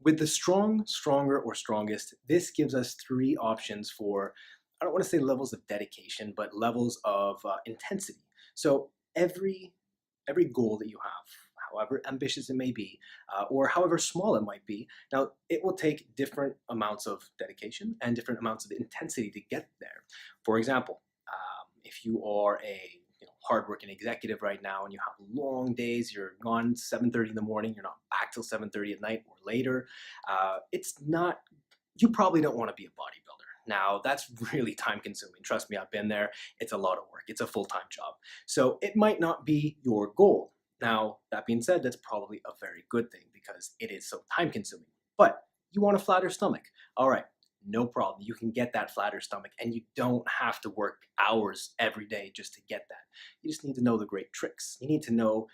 With the strong, stronger, or strongest, this gives us three options for, I don't want to say levels of dedication, but levels of intensity. So every goal that you have, however ambitious it may be, or however small it might be, now it will take different amounts of dedication and different amounts of intensity to get there. For example, if you are a hardworking executive right now and you have long days, you're gone 7:30 in the morning, you're not back till 7:30 at night or later. It's not You probably don't want to be a bodybuilder. Now, that's really time consuming. Trust me, I've been there. It's a lot of work. It's a full-time job. So it might not be your goal. Now, that being said, that's probably a very good thing because it is so time consuming. But you want a flatter stomach. All right, no problem. You can get that flatter stomach and you don't have to work hours every day just to get that. You just need to know the great tricks. You need to know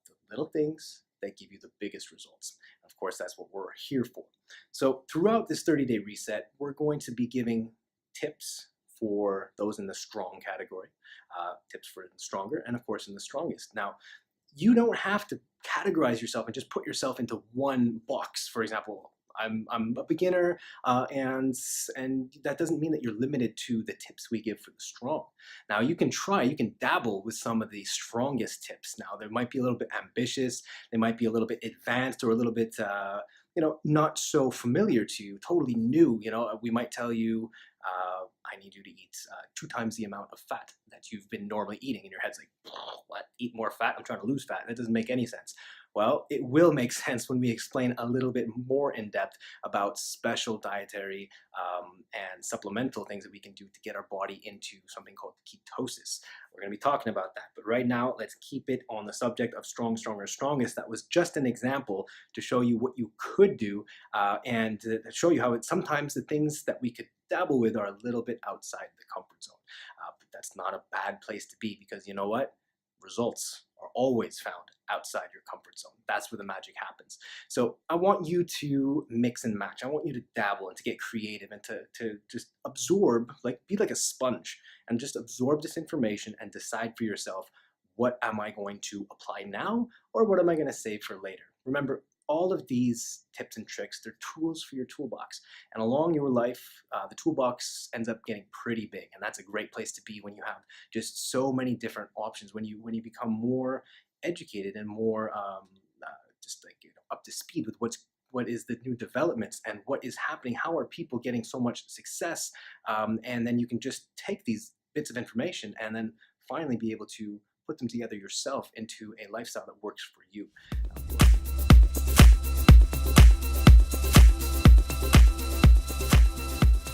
the little things that give you the biggest results. Of course, that's what we're here for. So throughout this 30-day reset, we're going to be giving tips for those in the strong category, tips for the stronger, and of course in the strongest. Now, you don't have to categorize yourself and just put yourself into one box. For example, I'm a beginner, and that doesn't mean that you're limited to the tips we give for the strong. Now you can dabble with some of the strongest tips. Now they might be a little bit ambitious, they might be a little bit advanced, or a little bit not so familiar to you, totally new. We might tell you, I need you to eat 2 times the amount of fat that you've been normally eating, and your head's like, what? Eat more fat? I'm trying to lose fat. That doesn't make any sense. Well, it will make sense when we explain a little bit more in depth about special dietary and supplemental things that we can do to get our body into something called ketosis. We're going to be talking about that. But right now, let's keep it on the subject of strong, stronger, strongest. That was just an example to show you what you could do and to show you how sometimes the things that we could dabble with are a little bit outside the comfort zone. But that's not a bad place to be because you know what? Results are always found outside your comfort zone. That's where the magic happens. So I want you to mix and match. I want you to dabble and to get creative and to just absorb, be like a sponge and just absorb this information and decide for yourself, what am I going to apply now or what am I going to save for later? Remember, all of these tips and tricks, they're tools for your toolbox. And along your life, the toolbox ends up getting pretty big. And that's a great place to be when you have just so many different options, when you become more educated and more up to speed with what is the new developments and what is happening, how are people getting so much success, and then you can just take these bits of information and then finally be able to put them together yourself into a lifestyle that works for you.